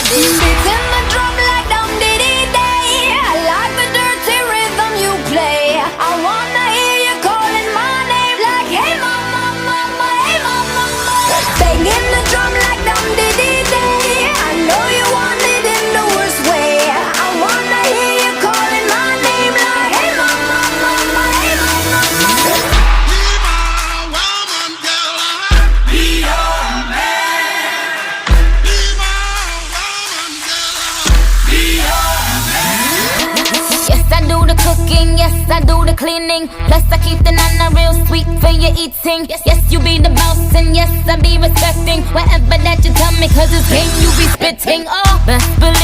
Beating the drum like Dum Diddy Day. I like the dirty rhythm you play. I wanna hear you calling my name like, hey mama, mama, hey mama, mama. Banging the drum like Dum Diddy Day. I know you want it in the worst way. I wanna hear you calling my name like, hey mama, mama, hey mama, mama. Yes, I do the cooking, yes, I do the cleaning. Plus, I keep the nana real sweet for your eating. Yes, you be the boss, and yes, I be respecting whatever that you tell me, cause it's game you be spitting. Oh, best believe